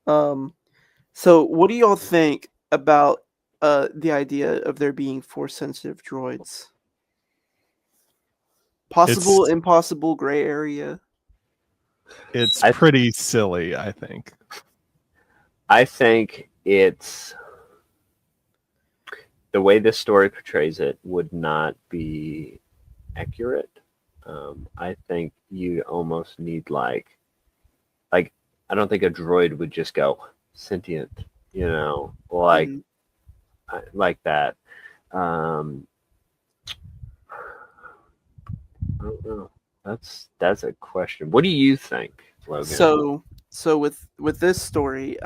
Um, so what do y'all think about the idea of there being force sensitive droids? Possible, It's impossible, gray area. it's I pretty silly, I think. I think it's the way this story portrays it would not be accurate. I think you almost need like I don't think a droid would just go sentient, Mm-hmm. like that. Um, I don't know. That's a question. What do you think, Logan? So with this story,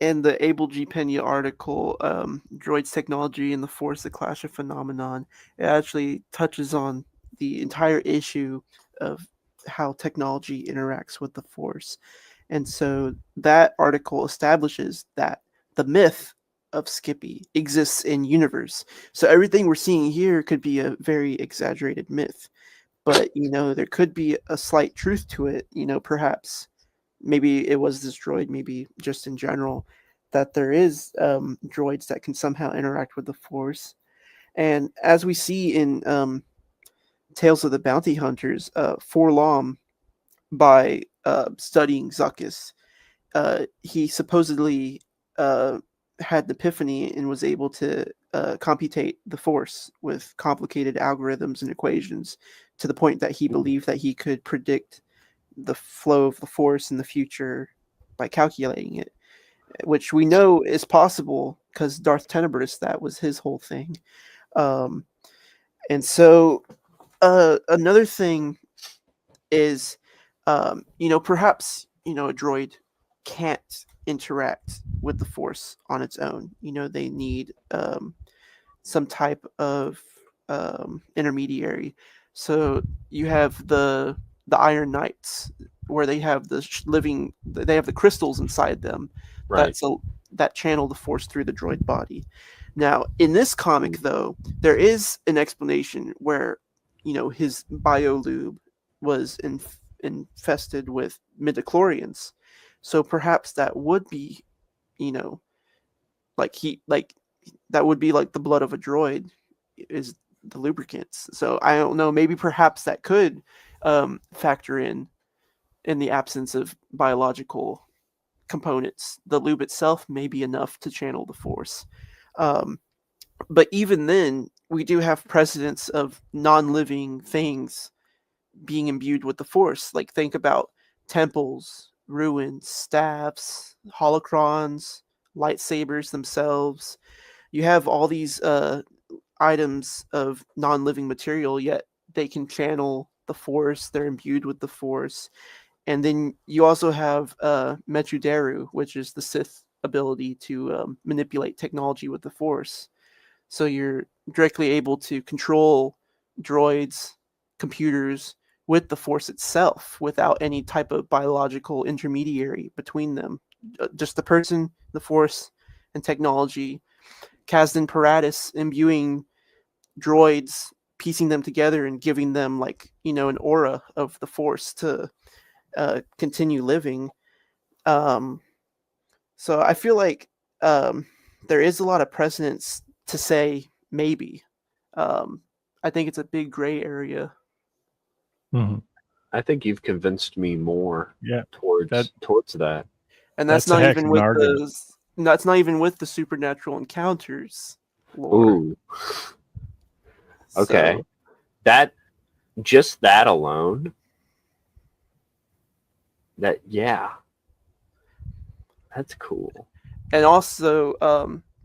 in the Abel G. Pena article, Droids Technology and the Force: The Clash of Phenomenon, it actually touches on the entire issue of how technology interacts with the Force. And so that article establishes that the myth of Skippy exists in universe. So everything we're seeing here could be a very exaggerated myth, but there could be a slight truth to it. Perhaps maybe it was this droid, maybe just in general, that there is droids that can somehow interact with the Force. And as we see in Tales of the Bounty Hunters, Forlom, by studying Zuckuss, he supposedly uh, had an epiphany and was able to computate the Force with complicated algorithms and equations to the point that he believed that he could predict the flow of the Force in the future by calculating it, which we know is possible because Darth Tenebris, that was his whole thing. Um, and so another thing is, perhaps, a droid can't interact with the Force on its own. They need some type of intermediary. So you have the Iron Knights, where they have they have the crystals inside them Right. that's a, that channel the Force through the droid body. Now, in this comic, though, there is an explanation where his biolube was infested with midichlorians, so perhaps that would be, you know, like that would be like the blood of a droid is the lubricants. So I don't know. Maybe perhaps that could factor in the absence of biological components. The lube itself may be enough to channel the Force. Um, but even then, we do have precedents of non-living things being imbued with the Force. Like think about temples, ruins, staffs, holocrons, lightsabers themselves. You have all these items of non-living material, yet they can channel the Force. They're imbued with the Force. And then you also have Mechuderu, which is the Sith ability to manipulate technology with the Force. So you're directly able to control droids, computers with the Force itself without any type of biological intermediary between them. Just the person, the Force, and technology. Kazdan Paratus imbuing droids, piecing them together and giving them an aura of the Force to continue living. Um, so I feel like um, there is a lot of precedence to say maybe. Um, I think it's a big gray area, Mhm. I think you've convinced me more Yeah, that towards that. and that's a heck of an argument. that's not even with the supernatural encounters lore. Ooh, okay. So That just that alone. That yeah, that's cool. and also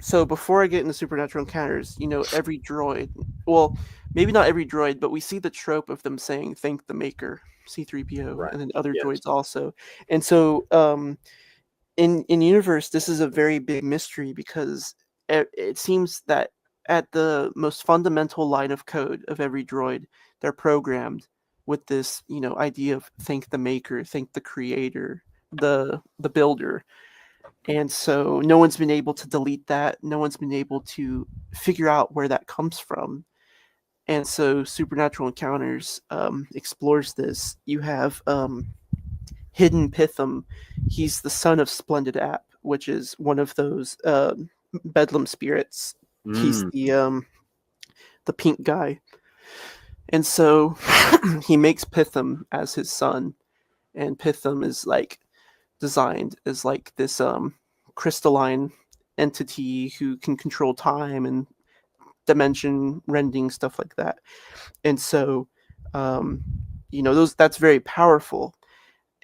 so before I get into supernatural encounters, every droid, well, maybe not every droid, but we see the trope of them saying thank the maker, C3PO, Right. and then other Yes. droids also. And so in universe, this is a very big mystery because it seems that at the most fundamental line of code of every droid, they're programmed with this idea of thank the maker, thank the creator, the builder. And so no one's been able to delete that. No one's been able to figure out where that comes from. And so Supernatural Encounters explores this. You have hidden Pitham. He's the son of Splendid App, which is one of those Bedlam spirits. He's the pink guy. And so he makes Pitham as his son, and Pitham is like designed as like this crystalline entity who can control time and dimension rending, stuff like that. And so that's very powerful.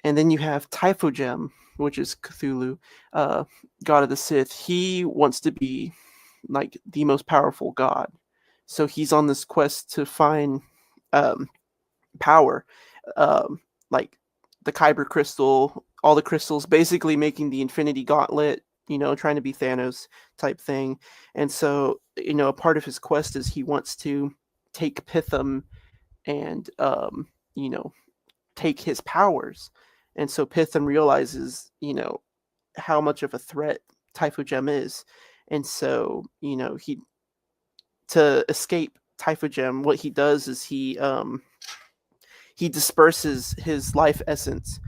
And then you have Typhogem, which is Cthulhu, god of the Sith. He wants to be like the most powerful god, so he's on this quest to find power, like the Kyber crystal, all the crystals, basically making the Infinity Gauntlet, trying to be Thanos type thing. And so, a part of his quest is he wants to take Pitham and, take his powers. And so Pitham realizes, how much of a threat Typhogem is. And so, to escape Typhogem, what he does is he disperses his life essence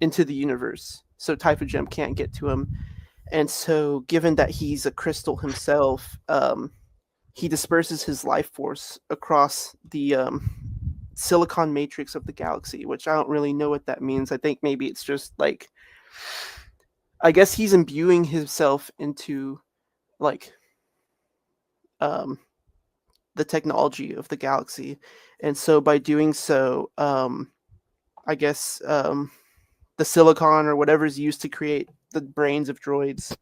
into the universe, so Typhogem can't get to him. And so, given that he's a crystal himself, he disperses his life force across the silicon matrix of the galaxy, which I don't really know what that means. I think maybe it's just like, I guess he's imbuing himself into like the technology of the galaxy. And so by doing so, I guess the silicon or whatever is used to create the brains of droids,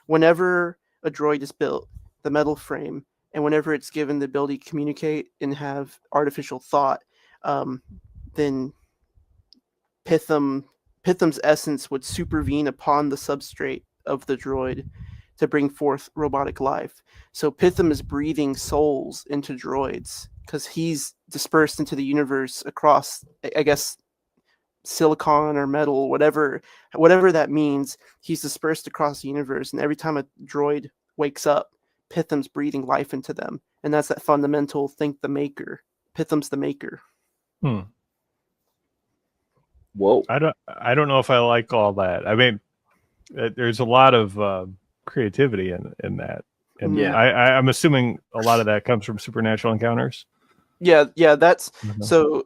whenever a droid is built, the metal frame, and whenever it's given the ability to communicate and have artificial thought, then Pitham's essence would supervene upon the substrate of the droid to bring forth robotic life. So Pitham is breathing souls into droids because he's dispersed into the universe across, I guess, silicon or metal, whatever that means. He's dispersed across the universe, and every time a droid wakes up, Pitham's breathing life into them, and that's that fundamental think the maker. Pitham's the maker. Whoa! I don't know if I like all that. I mean, there's a lot of creativity in that, and Yeah. I'm assuming a lot of that comes from supernatural encounters. Yeah, that's so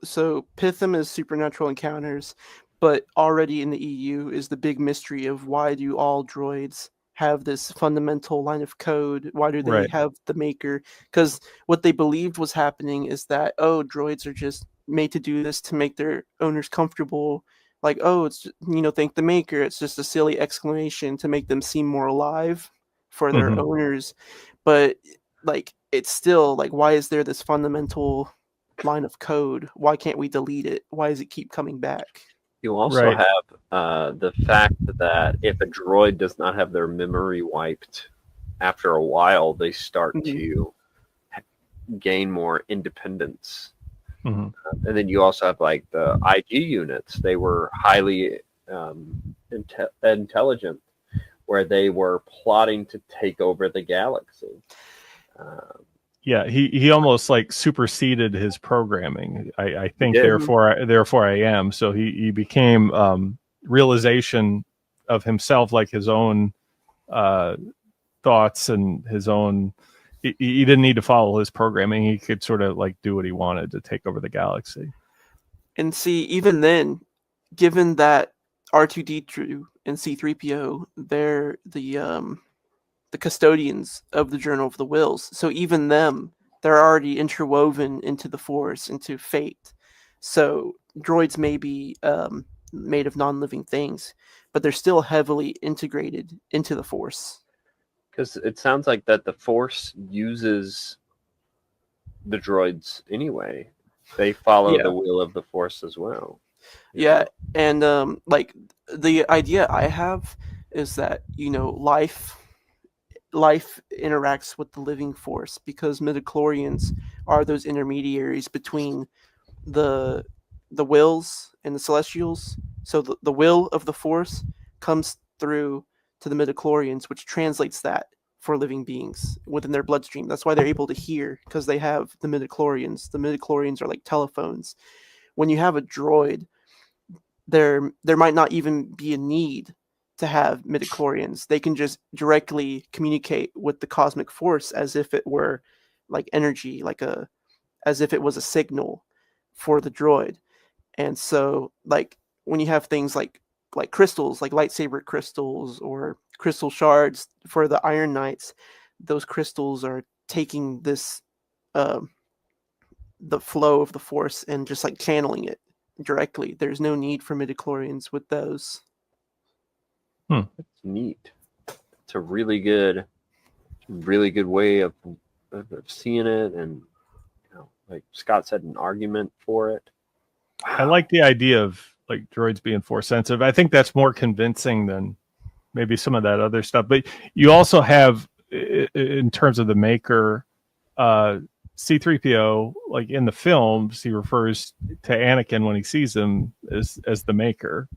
Pitham is supernatural encounters, but already in the EU is the big mystery of why do all droids have this fundamental line of code? Why do they have the maker? Because what they believed was happening is that, droids are just made to do this to make their owners comfortable. Like, it's, thank the maker. It's just a silly exclamation to make them seem more alive for their owners. But like, it's still like, why is there this fundamental line of code? Why can't we delete it? Why does it keep coming back? You also have the fact that if a droid does not have their memory wiped, after a while they start to gain more independence. And then you also have like the IG units. They were highly intelligent, where they were plotting to take over the galaxy. Yeah, he almost like superseded his programming. I think therefore I am. So he became realization of himself, like his own thoughts and his own. He didn't need to follow his programming. He could sort of like do what he wanted to take over the galaxy. And see, even then, given that R2D2 and C3PO, they're the custodians of the Journal of the Wills. So even them, they're already interwoven into the Force, into fate. So droids may be made of non-living things, but they're still heavily integrated into the Force. Because it sounds like that the Force uses the droids anyway. They follow the will of the Force as well. Yeah, and like the idea I have is that life interacts with the living Force, because midichlorians are those intermediaries between the wills and the celestials. So the will of the Force comes through to the midichlorians, which translates that for living beings within their bloodstream. That's why they're able to hear, because they have the midichlorians. The midichlorians are like telephones. When you have a droid, there might not even be a need to have midichlorians. They can just directly communicate with the cosmic force as if it were like energy, as if it was a signal for the droid. And so like when you have things like crystals, like lightsaber crystals or crystal shards for the Iron Knights, those crystals are taking this the flow of the force and just like channeling it directly. There's no need for midichlorians with those. That's neat. It's a really good way of seeing it, and like Scott said, an argument for it. Wow. I like the idea of like droids being force sensitive. I think that's more convincing than maybe some of that other stuff. But you also have, in terms of the maker, C-3PO, like in the films, he refers to Anakin when he sees him as the maker.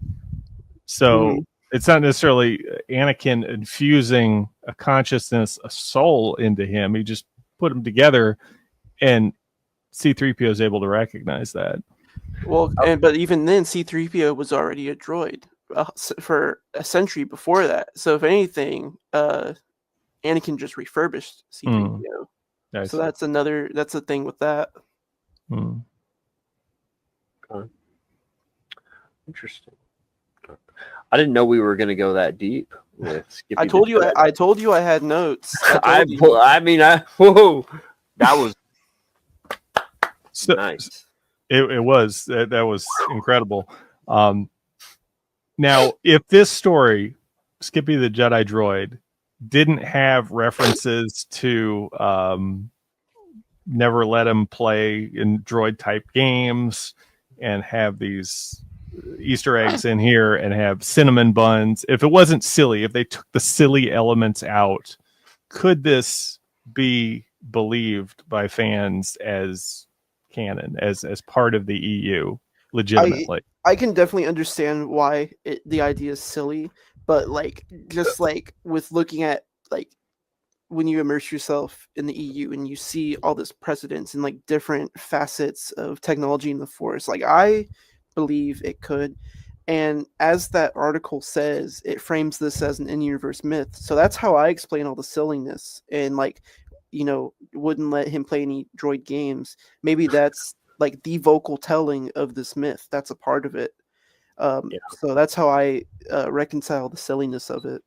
So it's not necessarily Anakin infusing a consciousness, a soul into him. He just put them together, and C-3PO is able to recognize that. Well, but even then, C-3PO was already a droid for a century before that. So if anything, Anakin just refurbished C-3PO. Nice. So that's the thing with that. Interesting. I didn't know we were going to go that deep with Skippy. I told you I had notes. Whoa, that was nice. It was that was incredible. Now, if this story, Skippy the Jedi Droid, didn't have references to never let him play in droid type games and have these Easter eggs in here and have cinnamon buns, if it wasn't silly, if they took the silly elements out, could this be believed by fans as canon, as part of the EU legitimately? I can definitely understand why the idea is silly, but like just like with looking at like when you immerse yourself in the EU and you see all this precedence and like different facets of technology in the Force, like I believe it could. And as that article says, it frames this as an in-universe myth. So that's how I explain all the silliness and like, wouldn't let him play any droid games. Maybe that's like the vocal telling of this myth. That's a part of it. So that's how I reconcile the silliness of it.